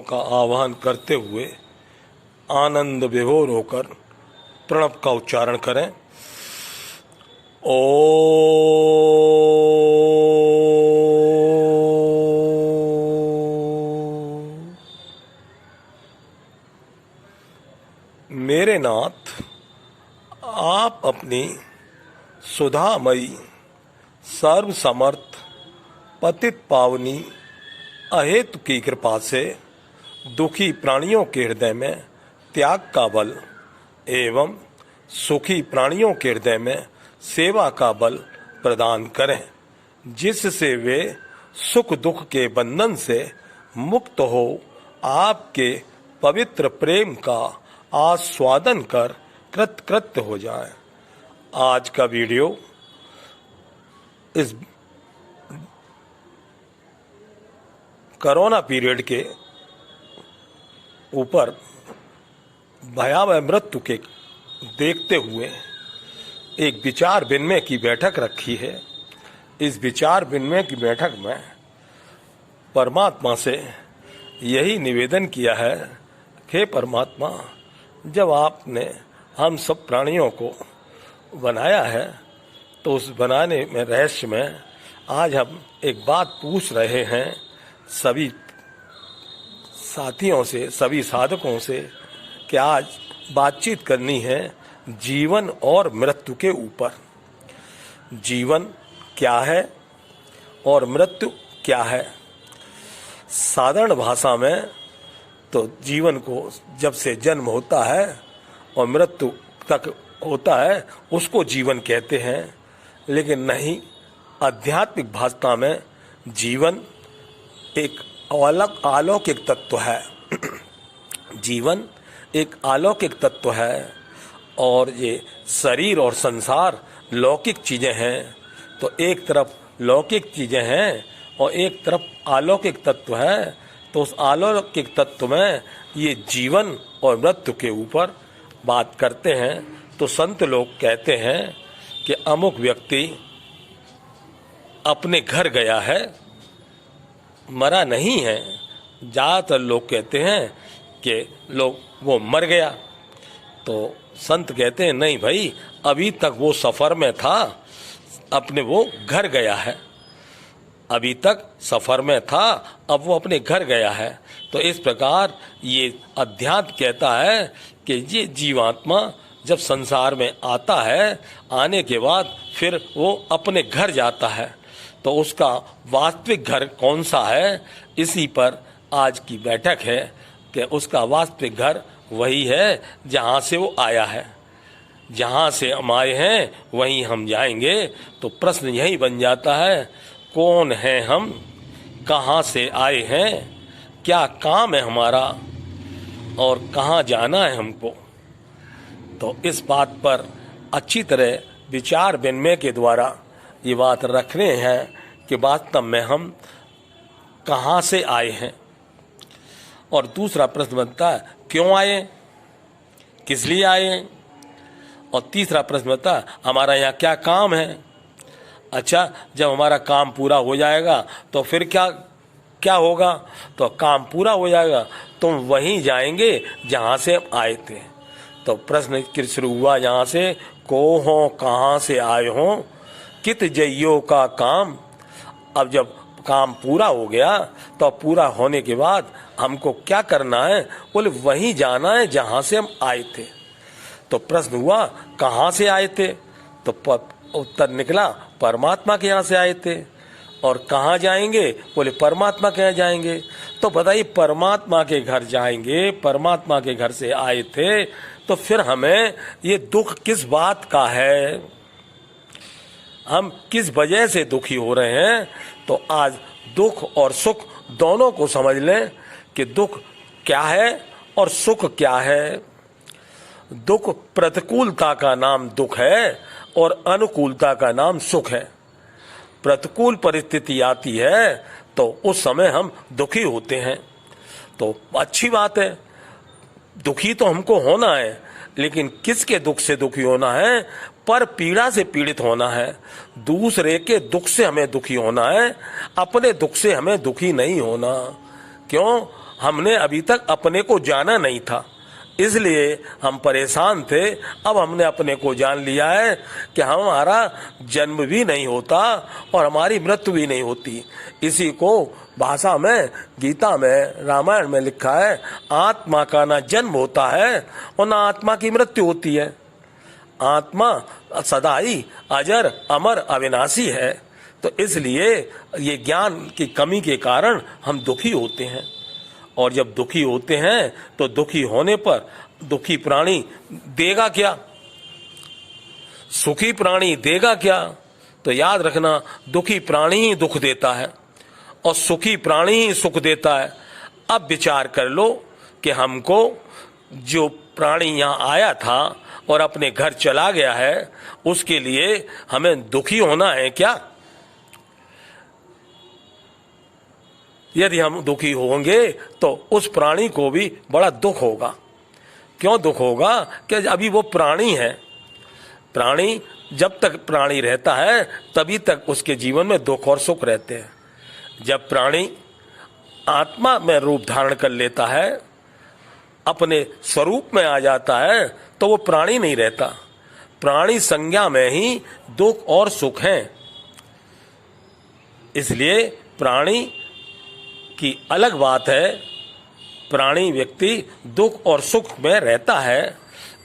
का आह्वान करते हुए आनंद विभोर होकर प्रणव का उच्चारण करें। ओ मेरे नाथ, आप अपनी सुधामयी सर्वसमर्थ पतित पावनी अहेतु की कृपा से दुखी प्राणियों के हृदय में त्याग का बल एवं सुखी प्राणियों के हृदय में सेवा का बल प्रदान करें, जिससे वे सुख दुख के बंधन से मुक्त हो आपके पवित्र प्रेम का आस्वादन कर कृतकृत्य हो जाएं। आज का वीडियो इस कोरोना पीरियड के ऊपर भयावह मृत्यु के देखते हुए एक विचार विनिमय की बैठक रखी है। इस विचार विनिमय की बैठक में परमात्मा से यही निवेदन किया है कि परमात्मा, जब आपने हम सब प्राणियों को बनाया है तो उस बनाने में रहस्य में आज हम एक बात पूछ रहे हैं सभी साथियों से, सभी साधकों से, कि आज बातचीत करनी है जीवन और मृत्यु के ऊपर। जीवन क्या है और मृत्यु क्या है? साधारण भाषा में तो जीवन को जब से जन्म होता है और मृत्यु तक होता है उसको जीवन कहते हैं, लेकिन नहीं, आध्यात्मिक भाषा में जीवन एक अलग अलौकिक तत्व है। जीवन एक अलौकिक तत्व है और ये शरीर और संसार लौकिक चीज़ें हैं। तो एक तरफ लौकिक चीज़ें हैं और एक तरफ अलौकिक तत्व है। तो उस अलौकिक तत्व में ये जीवन और मृत्यु के ऊपर बात करते हैं। तो संत लोग कहते हैं कि अमुक व्यक्ति अपने घर गया है, मरा नहीं है। ज़्यादातर लोग कहते हैं कि वो मर गया। तो संत कहते हैं नहीं भाई, अभी तक वो सफ़र में था, अपने वो घर गया है। अभी तक सफ़र में था, अब वो अपने घर गया है। तो इस प्रकार ये अध्यात्म कहता है कि ये जीवात्मा जब संसार में आता है, आने के बाद फिर वो अपने घर जाता है। तो उसका वास्तविक घर कौन सा है, इसी पर आज की बैठक है कि उसका वास्तविक घर वही है जहाँ से वो आया है। जहाँ से हम आए हैं वहीं हम जाएंगे। तो प्रश्न यही बन जाता है, कौन है हम, कहाँ से आए हैं, क्या काम है हमारा और कहाँ जाना है हमको। तो इस बात पर अच्छी तरह विचार विनिमय के द्वारा ये बात रखने हैं कि वास्तव में हम कहाँ से आए हैं। और दूसरा प्रश्न बनता है, क्यों आए, किस लिए आए। और तीसरा प्रश्न बनता है, हमारा यहाँ क्या काम है। अच्छा, जब हमारा काम पूरा हो जाएगा तो फिर क्या होगा। तो काम पूरा हो जाएगा तो वहीं जाएंगे जहाँ से हम आए थे। तो प्रश्न शुरू हुआ यहाँ से, को हो कहाँ से आए हो, कित जइयो का काम। अब जब काम पूरा हो गया तो पूरा होने के बाद हमको क्या करना है, बोले वहीं जाना है जहाँ से हम आए थे। तो प्रश्न हुआ कहाँ से आए थे, तो उत्तर निकला परमात्मा के यहाँ से आए थे। और कहाँ जाएंगे, बोले परमात्मा के यहाँ जाएंगे। तो बताइए, परमात्मा के घर जाएंगे, परमात्मा के घर से आए थे, तो फिर हमें ये दुख किस बात का है, हम किस वजह से दुखी हो रहे हैं। तो आज दुख और सुख दोनों को समझ लें कि दुख क्या है और सुख क्या है। दुख प्रतिकूलता का नाम दुख है और अनुकूलता का नाम सुख है। प्रतिकूल परिस्थिति आती है तो उस समय हम दुखी होते हैं, तो अच्छी बात है, दुखी तो हमको होना है, लेकिन किसके दुख से दुखी होना है, पर पीड़ा से पीड़ित होना है। दूसरे के दुख से हमें दुखी होना है, अपने दुख से हमें दुखी नहीं होना। क्यों? हमने अभी तक अपने को जाना नहीं था, इसलिए हम परेशान थे। अब हमने अपने को जान लिया है कि हमारा जन्म भी नहीं होता और हमारी मृत्यु भी नहीं होती। इसी को भाषा में, गीता में, रामायण में लिखा है, आत्मा का ना जन्म होता है और ना आत्मा की मृत्यु होती है। आत्मा सदा ही अजर अमर अविनाशी है। तो इसलिए ये ज्ञान की कमी के कारण हम दुखी होते हैं, और जब दुखी होते हैं तो दुखी होने पर दुखी प्राणी देगा क्या, सुखी प्राणी देगा क्या? तो याद रखना, दुखी प्राणी ही दुख देता है और सुखी प्राणी ही सुख देता है। अब विचार कर लो कि हमको जो प्राणी यहाँ आया था और अपने घर चला गया है, उसके लिए हमें दुखी होना है क्या? यदि हम दुखी होंगे तो उस प्राणी को भी बड़ा दुख होगा। क्यों दुख होगा? कि अभी वो प्राणी है। प्राणी जब तक प्राणी रहता है तभी तक उसके जीवन में दुख और सुख रहते हैं। जब प्राणी आत्मा में रूप धारण कर लेता है, अपने स्वरूप में आ जाता है, तो वो प्राणी नहीं रहता। प्राणी संज्ञा में ही दुख और सुख हैं। इसलिए प्राणी की अलग बात है। प्राणी व्यक्ति दुख और सुख में रहता है,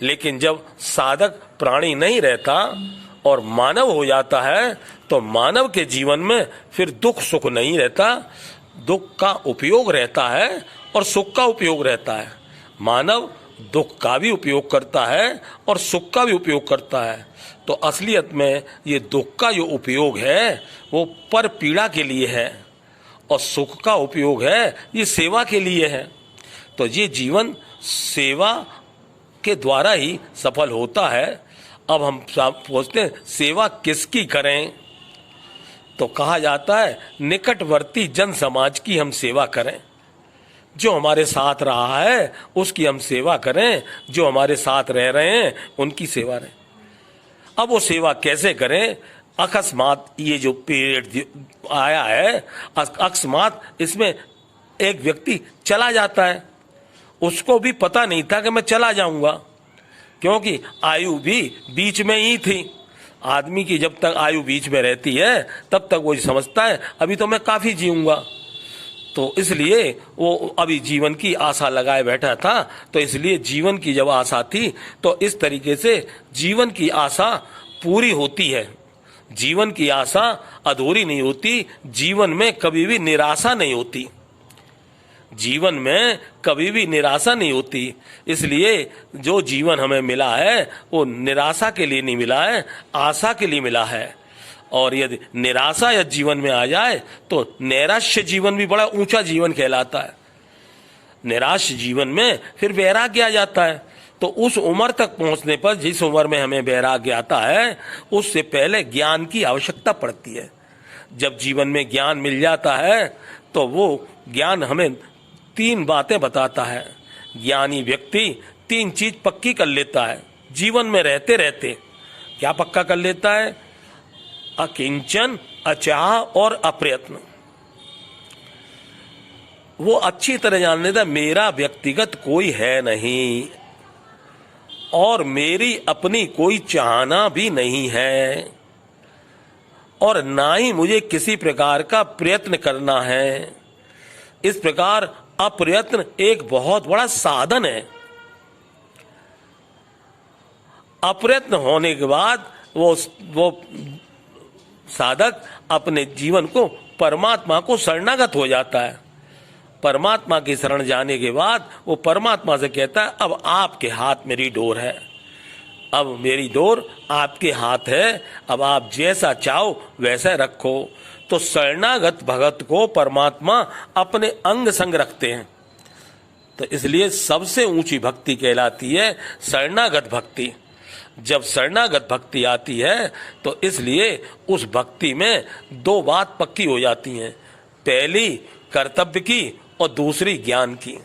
लेकिन जब साधक प्राणी नहीं रहता और मानव हो जाता है तो मानव के जीवन में फिर दुख सुख नहीं रहता। दुख का उपयोग रहता है और सुख का उपयोग रहता है। मानव दुख का भी उपयोग करता है और सुख का भी उपयोग करता है। तो असलियत में ये दुख का जो उपयोग है वो पर पीड़ा के लिए है और सुख का उपयोग है ये सेवा के लिए है। तो ये जीवन सेवा के द्वारा ही सफल होता है। अब हम पूछते हैं, सेवा किसकी करें? तो कहा जाता है, निकटवर्ती जन समाज की हम सेवा करें। जो हमारे साथ रहा है उसकी हम सेवा करें, जो हमारे साथ रह रहे हैं उनकी सेवा करें। अब वो सेवा कैसे करें? अकस्मात ये जो पीरियड आया है, अकस्मात इसमें एक व्यक्ति चला जाता है, उसको भी पता नहीं था कि मैं चला जाऊंगा, क्योंकि आयु भी बीच में ही थी। आदमी की जब तक आयु बीच में रहती है तब तक वो समझता है अभी तो मैं काफ़ी जीऊंगा। तो इसलिए वो अभी जीवन की आशा लगाए बैठा था। तो इसलिए जीवन की जब आशा थी तो इस तरीके से जीवन की आशा पूरी होती है। जीवन की आशा अधूरी नहीं होती। जीवन में कभी भी निराशा नहीं होती। जीवन में कभी भी निराशा नहीं होती। इसलिए जो जीवन हमें मिला है वो निराशा के लिए नहीं मिला है, आशा के लिए मिला है। और यदि निराशा यदि जीवन में आ जाए तो नैराश्य जीवन भी बड़ा ऊंचा जीवन कहलाता है। निराश जीवन में फिर वैराग्य आ जाता है। तो उस उम्र तक पहुंचने पर, जिस उम्र में हमें वैराग्य आता है, उससे पहले ज्ञान की आवश्यकता पड़ती है। जब जीवन में ज्ञान मिल जाता है तो वो ज्ञान हमें 3 बातें बताता है। ज्ञानी व्यक्ति 3 चीज पक्की कर लेता है जीवन में रहते रहते। क्या पक्का कर लेता है? अकिंचन, अचाह और अप्रयत्न। वो अच्छी तरह जान लेता, मेरा व्यक्तिगत कोई है नहीं और मेरी अपनी कोई चाहना भी नहीं है और ना ही मुझे किसी प्रकार का प्रयत्न करना है। इस प्रकार अप्रयत्न एक बहुत बड़ा साधन है। अप्रयत्न होने के बाद वो साधक अपने जीवन को परमात्मा को शरणागत हो जाता है। परमात्मा की शरण जाने के बाद वो परमात्मा से कहता है, अब आपके हाथ मेरी डोर है, अब मेरी डोर आपके हाथ है, अब आप जैसा चाहो वैसा रखो। तो शरणागत भगत को परमात्मा अपने अंग संग रखते हैं। तो इसलिए सबसे ऊंची भक्ति कहलाती है शरणागत भक्ति। जब शरणागत भक्ति आती है तो इसलिए उस भक्ति में 2 बात पक्की हो जाती हैं। पहली कर्तव्य की और दूसरी ज्ञान की।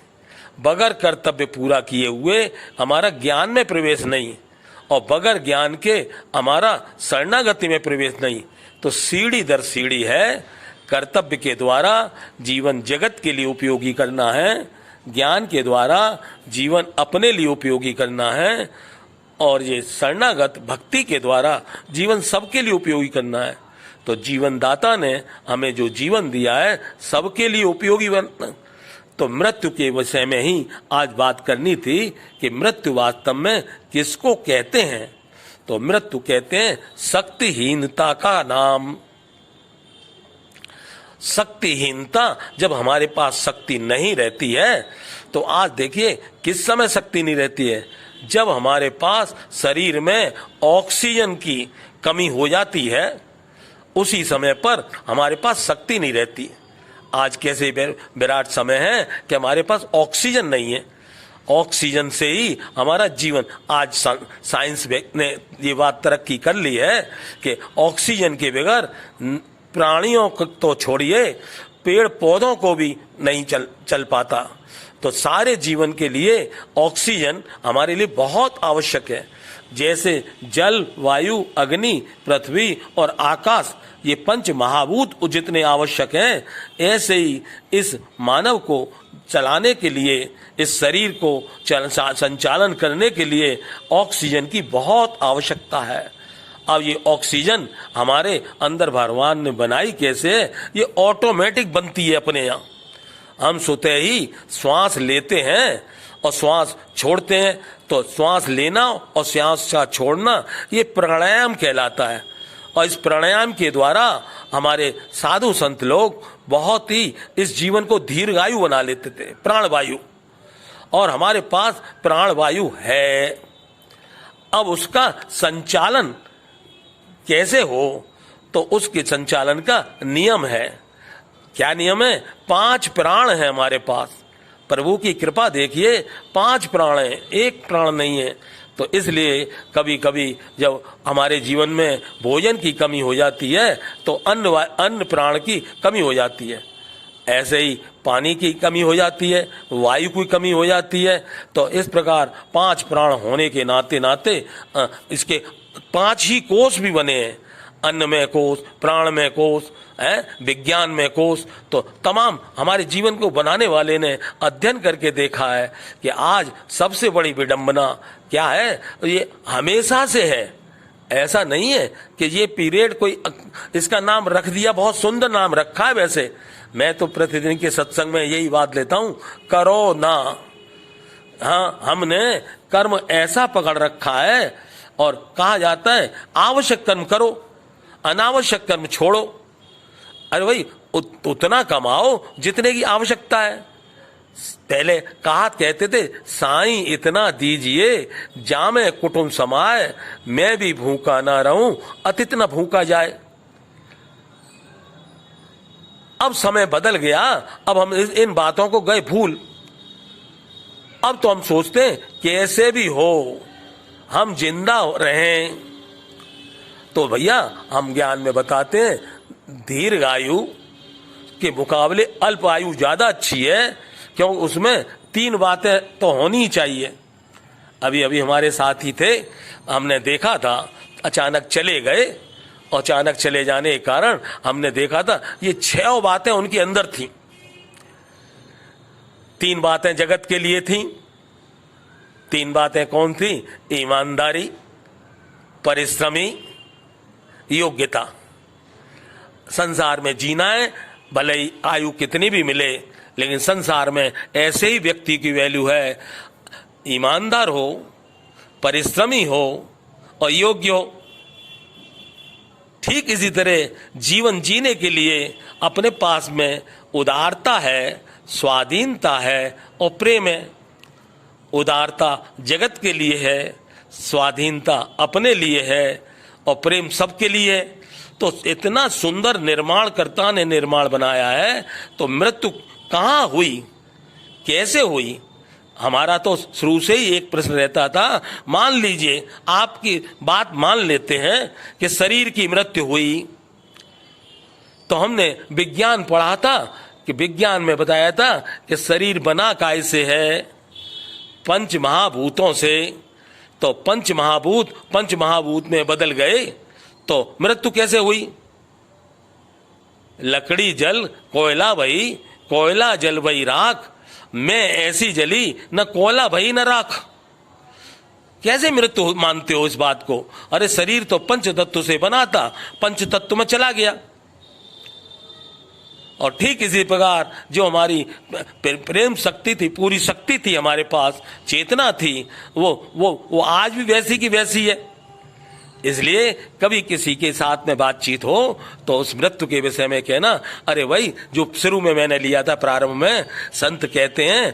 बगैर कर्तव्य पूरा किए हुए हमारा ज्ञान में प्रवेश नहीं और बगैर ज्ञान के हमारा शरणागति में प्रवेश नहीं। तो सीढ़ी दर सीढ़ी है। कर्तव्य के द्वारा जीवन जगत के लिए उपयोगी करना है ज्ञान के द्वारा जीवन अपने लिए उपयोगी करना है और ये शरणागत भक्ति के द्वारा जीवन सबके लिए उपयोगी करना है। तो जीवन दाता ने हमें जो जीवन दिया है सबके लिए उपयोगी बनना। तो मृत्यु के विषय में ही आज बात करनी थी कि मृत्यु वास्तव में किसको कहते हैं। तो मृत्यु कहते हैं शक्तिहीनता का नाम। शक्तिहीनता, जब हमारे पास शक्ति नहीं रहती है, तो आज देखिए किस समय शक्ति नहीं रहती है, जब हमारे पास शरीर में ऑक्सीजन की कमी हो जाती है, उसी समय पर हमारे पास शक्ति नहीं रहती। आज कैसे विराट समय है कि हमारे पास ऑक्सीजन नहीं है। ऑक्सीजन से ही हमारा जीवन, आज साइंस ने ये बात तरक्की कर ली है कि ऑक्सीजन के बगैर प्राणियों को तो छोड़िए, पेड़ पौधों को भी नहीं चल पाता। तो सारे जीवन के लिए ऑक्सीजन हमारे लिए बहुत आवश्यक है। जैसे जल, वायु, अग्नि, पृथ्वी और आकाश, ये पंच महाभूत जितने आवश्यक हैं, ऐसे ही इस मानव को चलाने के लिए, इस शरीर को संचालन करने के लिए ऑक्सीजन की बहुत आवश्यकता है। अब ये ऑक्सीजन हमारे अंदर भगवान ने बनाई कैसे है? ये ऑटोमेटिक बनती है अपने यहाँ। हम सोते ही श्वास लेते हैं और श्वास छोड़ते हैं, तो श्वास लेना और श्वास का छोड़ना ये प्राणायाम कहलाता है। और इस प्राणायाम के द्वारा हमारे साधु संत लोग बहुत ही इस जीवन को दीर्घायु बना लेते थे, प्राणवायु। और हमारे पास प्राणवायु है। अब उसका संचालन कैसे हो, तो उसके संचालन का नियम है। क्या नियम है? 5 प्राण है हमारे पास। प्रभु की कृपा देखिए, 5 प्राण हैं, एक प्राण नहीं है। तो इसलिए कभी कभी जब हमारे जीवन में भोजन की कमी हो जाती है, तो अन्न प्राण की कमी हो जाती है। ऐसे ही पानी की कमी हो जाती है, वायु की कमी हो जाती है। तो इस प्रकार 5 प्राण होने के नाते नाते इसके 5 ही कोष भी बने हैं। अन्न में कोष, प्राण में कोष है, विज्ञान में कोष। तो तमाम हमारे जीवन को बनाने वाले ने अध्ययन करके देखा है कि आज सबसे बड़ी विडंबना क्या है, ये हमेशा से है। ऐसा नहीं है कि ये पीरियड कोई इसका नाम रख दिया, बहुत सुंदर नाम रखा है। वैसे मैं तो प्रतिदिन के सत्संग में यही बात लेता हूँ, करो ना। हाँ, हमने कर्म ऐसा पकड़ रखा है और कहा जाता है आवश्यक कर्म करो, अनावश्यक कर्म छोड़ो। अरे भाई, उतना कमाओ जितने की आवश्यकता है। पहले कहते थे, साईं इतना दीजिए जामे कुटुंब समाए, मैं भी भूखा ना रहूं अतिथ न भूखा जाए। अब समय बदल गया, अब हम इन बातों को गए भूल। अब तो हम सोचते हैं कैसे भी हो हम जिंदा रहें। तो भैया, हम ज्ञान में बताते हैं दीर्घ आयु के मुकाबले अल्प आयु ज्यादा अच्छी है, क्योंकि उसमें 3 बातें तो होनी ही चाहिए। अभी अभी हमारे साथी थे, हमने देखा था, अचानक चले गए और अचानक चले जाने के कारण हमने देखा था ये 6 बातें उनके अंदर थी। 3 बातें जगत के लिए थी। 3 बातें कौन थी? ईमानदारी, परिश्रमी, योग्यता। संसार में जीना है, भले ही आयु कितनी भी मिले, लेकिन संसार में ऐसे ही व्यक्ति की वैल्यू है, ईमानदार हो, परिश्रमी हो और योग्य हो। ठीक इसी तरह जीवन जीने के लिए अपने पास में उदारता है, स्वाधीनता है और प्रेम है। उदारता जगत के लिए है, स्वाधीनता अपने लिए है और प्रेम सबके लिए है। तो इतना सुंदर निर्माणकर्ता ने निर्माण बनाया है। तो मृत्यु कहाँ हुई, कैसे हुई? हमारा तो शुरू से ही एक प्रश्न रहता था। मान लीजिए, आपकी बात मान लेते हैं कि शरीर की मृत्यु हुई, तो हमने विज्ञान पढ़ा था कि विज्ञान में बताया था कि शरीर बना कैसे है? 5 महाभूतों से। तो 5 महाभूत में बदल गए, तो मृत्यु कैसे हुई? लकड़ी जल कोयला वही, कोयला जल वही राख, मैं ऐसी जली न कोला भई न राख। कैसे मृत्यु मानते हो इस बात को? अरे शरीर तो पंच तत्व से बना था, पंच तत्व में चला गया। और ठीक इसी प्रकार जो हमारी प्रेम शक्ति थी, पूरी शक्ति थी हमारे पास, चेतना थी, वो आज भी वैसी की वैसी है। इसलिए कभी किसी के साथ में बातचीत हो तो उस मृत्यु के विषय में कहना, अरे भाई जो शुरू में मैंने लिया था प्रारंभ में, संत कहते हैं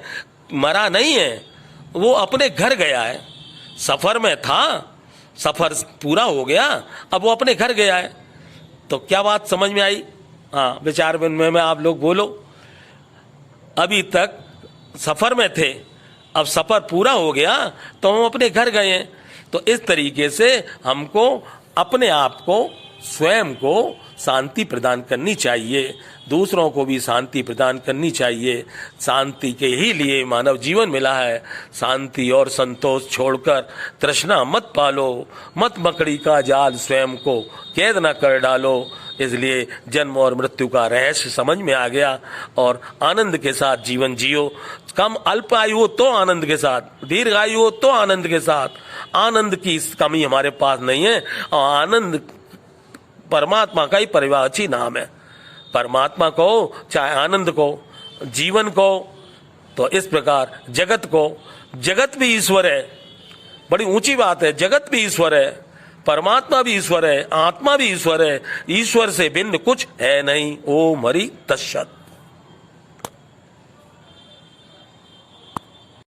मरा नहीं है, वो अपने घर गया है। सफर में था, सफर पूरा हो गया, अब वो अपने घर गया है। तो क्या बात समझ में आई? हाँ, विचार विनिमय में आप लोग बोलो। अभी तक सफर में थे, अब सफर पूरा हो गया तो हम अपने घर गए हैं। तो इस तरीके से हमको अपने आप को, स्वयं को शांति प्रदान करनी चाहिए, दूसरों को भी शांति प्रदान करनी चाहिए। शांति के ही लिए मानव जीवन मिला है। शांति और संतोष छोड़कर तृष्णा मत पालो, मत मकड़ी का जाल स्वयं को कैद न कर डालो। इसलिए जन्म और मृत्यु का रहस्य समझ में आ गया और आनंद के साथ जीवन जियो। कम अल्प आयु हो तो आनंद के साथ, दीर्घ आयु हो तो आनंद के साथ। आनंद की कमी हमारे पास नहीं है और आनंद परमात्मा का ही परिवाची नाम है। परमात्मा को, चाहे आनंद को, जीवन को, तो इस प्रकार जगत को, जगत भी ईश्वर है। बड़ी ऊंची बात है, जगत भी ईश्वर है, परमात्मा भी ईश्वर है, आत्मा भी ईश्वर है। ईश्वर से भिन्न कुछ है नहीं। ओम हरि तत्सत।